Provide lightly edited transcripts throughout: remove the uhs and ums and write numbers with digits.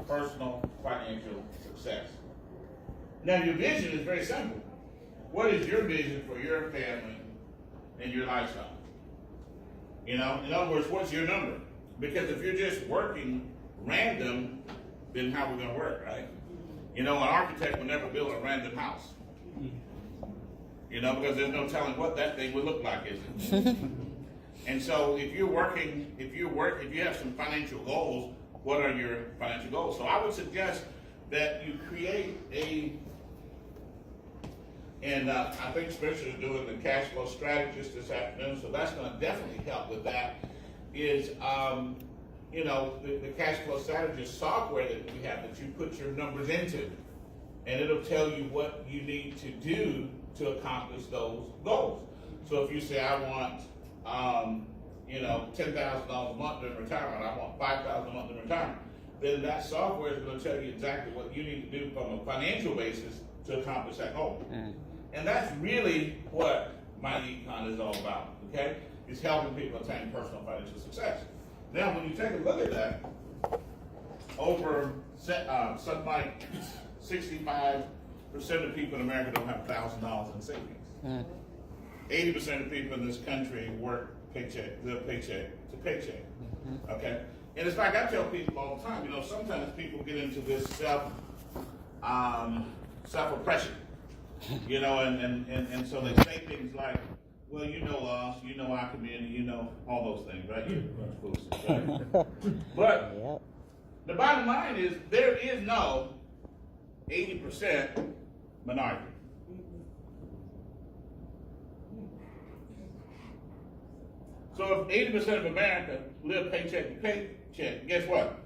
personal financial success. Now, your vision is very simple. What is your vision for your family and your lifestyle? You know, in other words, what's your number? Because if you're just working random, then how are we going to work, right? You know, an architect would never build a random house. You know, because there's no telling what that thing would look like, is it? And so if you're working, if you have some financial goals, what are your financial goals? So I would suggest that you create and I think Spencer is doing the cash flow strategist this afternoon, so that's going to definitely help with that. Is you know, the cash flow strategist software that we have that you put your numbers into, and it'll tell you what you need to do to accomplish those goals. So if you say, I want you know, $10,000 a month in retirement, I want $5,000 a month in retirement, then that software is going to tell you exactly what you need to do from a financial basis to accomplish that goal. And that's really what my Econ is all about, okay? It's helping people attain personal financial success. Now, when you take a look at that, over something like 65% of people in America don't have $1,000 in savings. 80% of people in this country work paycheck to paycheck, okay? And it's like I tell people all the time, you know, sometimes people get into this self-oppression, you know, and so they say things like, well, you know us, you know our community, you know all those things, right? Right? But the bottom line is there is no 80% minority. So if 80% of America live paycheck to paycheck, guess what?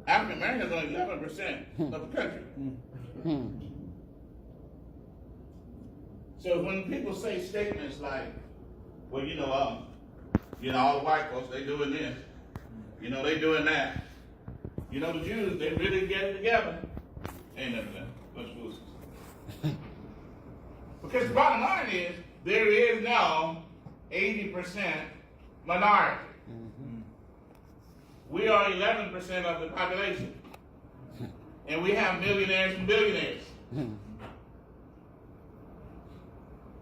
African Americans are 11% of the country. So when people say statements like, well, you know, all the white folks, they doing this, you know, they doing that. You know, the Jews, they really get it together. Ain't nothing but fools. Because the bottom line is, there is no 80% minority. We are 11% of the population. And we have millionaires and billionaires.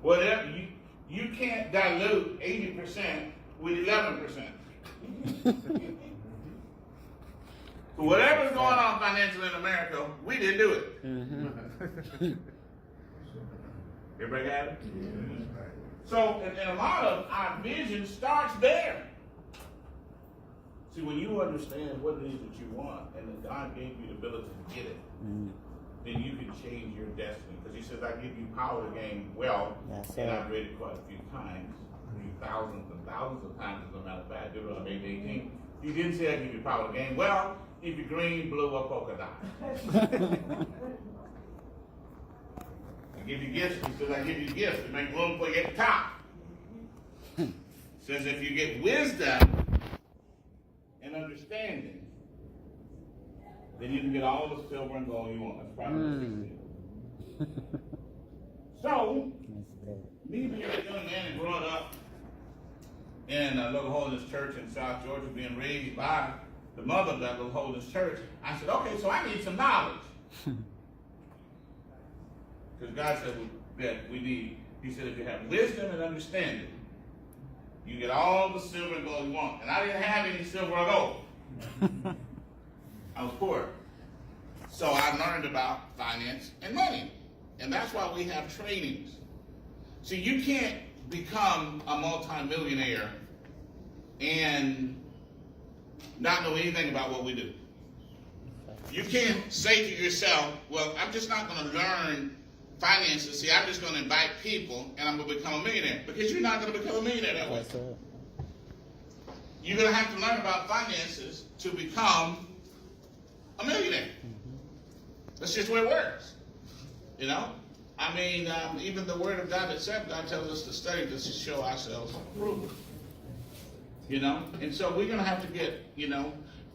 Whatever, you can't dilute 80% with 11%. Whatever's going on financially in America, we didn't do it. Everybody got it? So, and a lot of our vision starts there. See, when you understand what it is that you want, and that God gave you the ability to get it, then you can change your destiny. Because he says, I give you power to gain wealth, and I've read it quite a few times, thousands and thousands of times, as a matter of fact, Deuteronomy 18. He didn't say I give you power to gain wealth, if you're green, blue, or polka dot. I give you gifts, he says I give you gifts to make room for you at the top. Says if you get wisdom and understanding, then you can get all the silver and gold you want. That's probably So, me being a young man and growing up in a little holiness church in South Georgia, being raised by the mother of that little holiness church, I said, okay, so I need some knowledge. Because God said that we need, he said, if you have wisdom and understanding, you get all the silver and gold you want. And I didn't have any silver or gold. I was poor. So I learned about finance and money. And that's why we have trainings. See, you can't become a multimillionaire and not know anything about what we do. You can't say to yourself, well, I'm just not going to learn finances. See, I'm just going to invite people and I'm going to become a millionaire. Because you're not going to become a millionaire that way. You're going to have to learn about finances to become a millionaire. That's just the way it works. You know? I mean, even the Word of God itself, God tells us to study to show ourselves approved. You know? And so we're going to have to get, you know,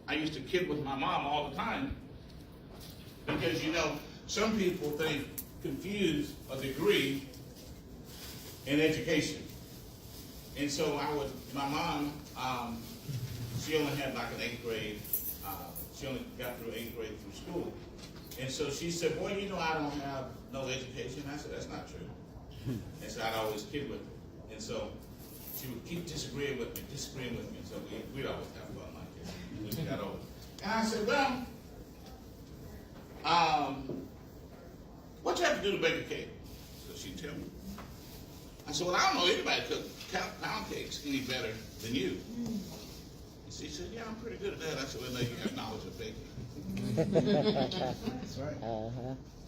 I used to kid with my mom all the time. Because, you know, some people confuse a degree in education. And so my mom, she only had like an 8th grade, She only got through 8th grade through school. And so she said, boy, you know I don't have no education. I said, that's not true. And so I'd always kid with her. And so she would keep disagreeing with me. And so we'd always have fun like this when she got older. And I said, well, what you have to do to bake a cake? So she'd tell me. I said, well, I don't know anybody cook pound cakes any better than you. And she said, yeah, I'm pretty good at that. I said, well, no, you have knowledge of baking. That's right.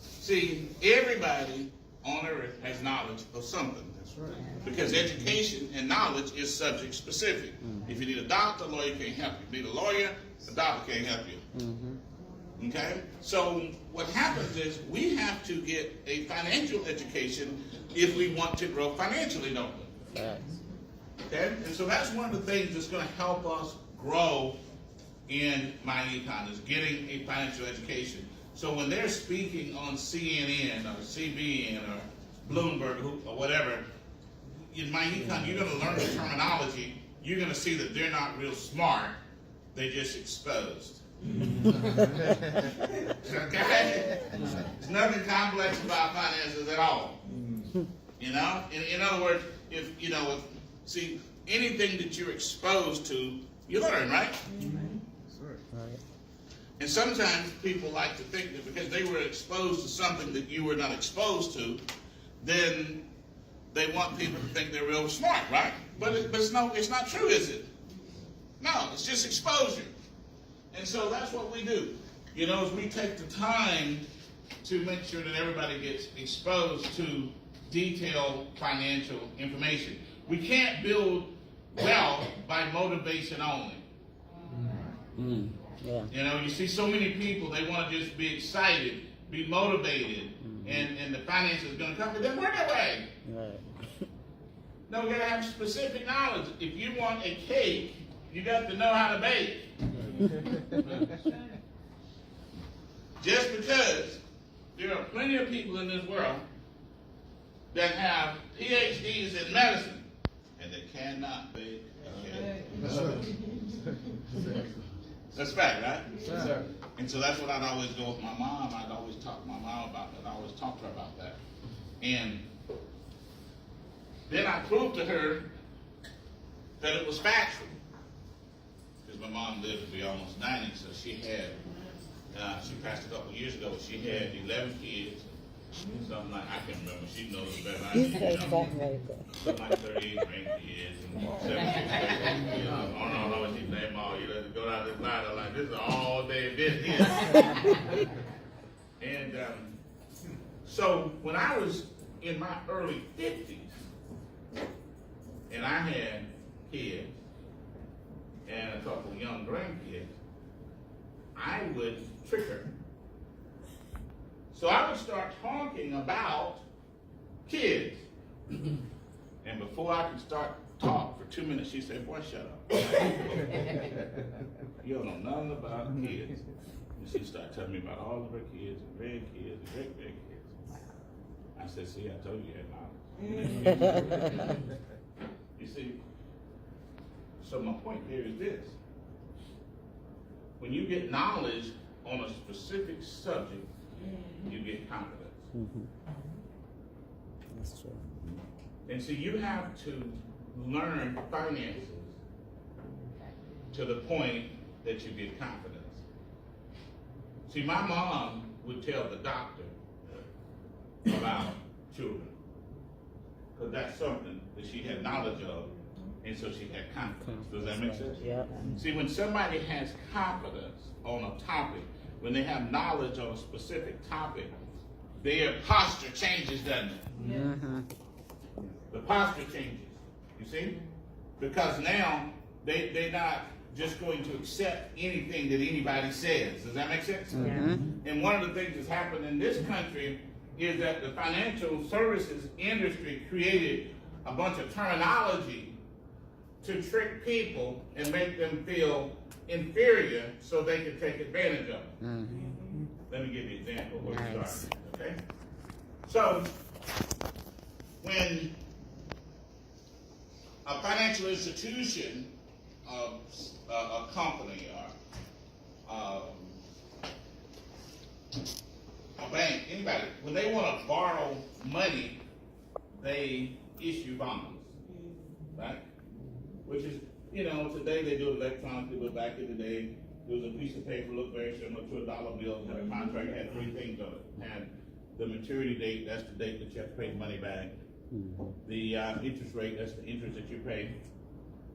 See, everybody on earth has knowledge of something. That's right. Because education and knowledge is subject specific. If you need a doctor, a lawyer can't help you. If you need a lawyer, a doctor can't help you. Okay? So what happens is we have to get a financial education if we want to grow financially, don't we? Okay? And so that's one of the things that's going to help us grow in my econ is getting a financial education. So when they're speaking on CNN or CBN or Bloomberg or whatever, in my econ, you're going to learn the terminology. You're going to see that they're not real smart. They're just exposed. Okay? There's nothing complex about finances at all. You know? In other words, see, anything that you're exposed to, you learn, right? And sometimes people like to think that because they were exposed to something that you were not exposed to, then they want people to think they're real smart, right? But it's not true, is it? No, it's just exposure. And so that's what we do. You know, is we take the time to make sure that everybody gets exposed to detailed financial information. We can't build wealth by motivation only. Yeah. You know, you see so many people, they want to just be excited, be motivated, and the finances are going to come, but then work their way. Right. No, we got to have specific knowledge. If you want a cake, you got to know how to bake. Just because there are plenty of people in this world that have PhDs in medicine and they cannot bake a cake. That's fact, right? Yes, sir. And so that's what I'd always go with my mom. I'd always talk to my mom about that. I'd always talk to her about that. And then I proved to her that it was factual. Because my mom lived to be almost 90, so she she passed a couple of years ago, she had 11 kids. Something like, I can't remember, she knows it better than I do. Something like 38 grandkids and 76 grandkids. I don't know what she's named all. You let go down this ladder like this is an all-day business. And so when I was in my early 50s, and I had kids and a couple of young grandkids, I would trick her. So I would start talking about kids. And before I could start talk for 2 minutes, she said, boy, shut up. You don't know nothing about kids. And she started telling me about all of her kids and grandkids and great-grandkids. I said, see, I told you you had knowledge. You see, so my point here is this. When you get knowledge on a specific subject, you get confidence. That's true. And so you have to learn finances to the point that you get confidence. See, my mom would tell the doctor about children, because that's something that she had knowledge of, and so she had confidence. Does that make sense? Yeah. See, when somebody has confidence on a topic, when they have knowledge on a specific topic, their posture changes, doesn't it? The posture changes, you see? Because now they're not just going to accept anything that anybody says. Does that make sense? And one of the things that's happened in this country is that the financial services industry created a bunch of terminology to trick people and make them feel inferior so they can take advantage of it. Let me give you an example of what we started, okay? So, when a financial institution, a company, or a bank, anybody, when they want to borrow money, they issue bonds, right? Which is, today they do it electronically, but back in the day, there was a piece of paper looked very similar to a dollar bill, had a contract, had three things on it. Had the maturity date, that's the date that you have to pay the money back. The interest rate, that's the interest that you pay.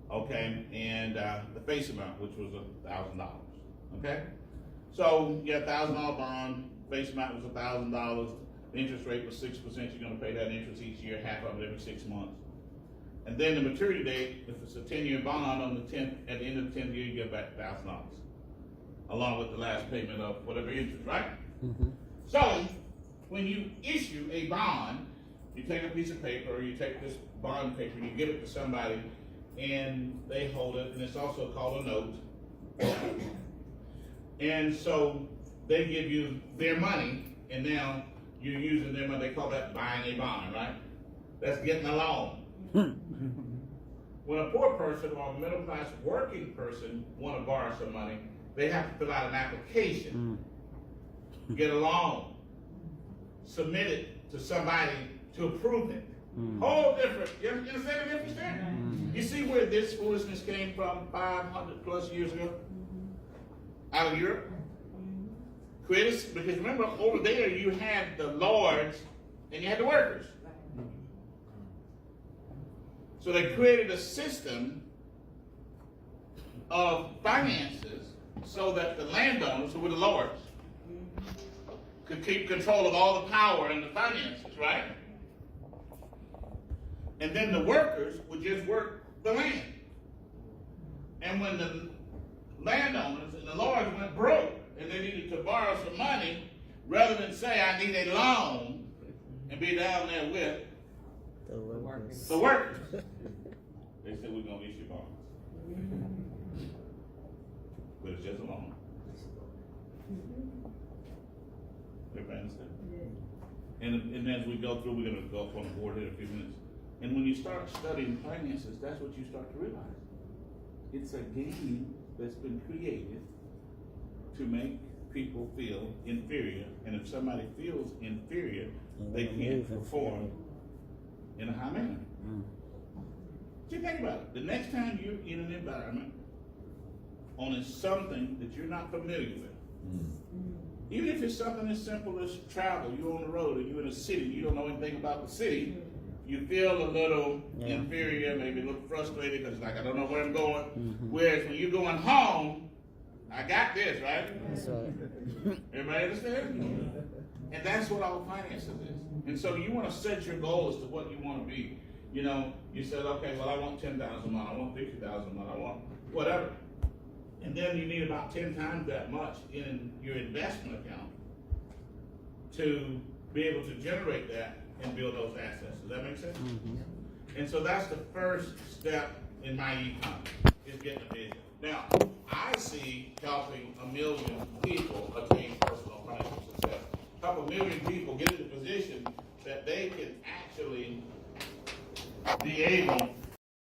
Okay, and the face amount, which was $1,000. Okay, so you got $1,000 bond, face amount was $1,000. The interest rate was 6%. You're going to pay that interest each year, half of it every 6 months. And then the maturity date, if it's a 10-year bond, at the end of the 10th year, you get back $1,000, along with the last payment of whatever interest, right? Mm-hmm. So when you issue a bond, you take a piece of paper, or you take this bond paper, and you give it to somebody, and they hold it, and it's also called a note. And so they give you their money, and now you're using their money. They call that buying a bond, right? That's getting a loan. When a poor person or a middle-class working person want to borrow some money, they have to fill out an application, get a loan, submit it to somebody to approve it. Whole different. You understand the difference there? You see where this foolishness came from 500 plus years ago? Out of Europe? Because remember, over there you had the lords and you had the workers. So they created a system of finances so that the landowners, who were the lords, could keep control of all the power and the finances, right? And then the workers would just work the land. And when the landowners and the lords went broke and they needed to borrow some money, rather than say, I need a loan, and be down there with the workers, they said, we're going to issue bonds. But it's just a loan. Everybody understand? And as we go through, we're going to go up on the board here in a few minutes. And when you start studying finances, that's what you start to realize. It's a game that's been created to make people feel inferior. And if somebody feels inferior, they can't perform in a high manner. Just think about it. The next time you're in an environment on something that you're not familiar with, even if it's something as simple as travel, you're on the road and you're in a city, you don't know anything about the city, you feel a little inferior, maybe a little frustrated because like, I don't know where I'm going. Whereas when you're going home, I got this, right? That's right. Everybody understand? And that's what our finances is. And so you want to set your goal as to what you want to be. You said, okay, well, I want 10,000 a month, I want 50,000 a month, I want whatever. And then you need about 10 times that much in your investment account to be able to generate that and build those assets. Does that make sense? And so that's the first step in my econ, is getting a vision. Now, I see helping 1 million people attain personal financial success. Help 1 million people get in a position that they can actually be able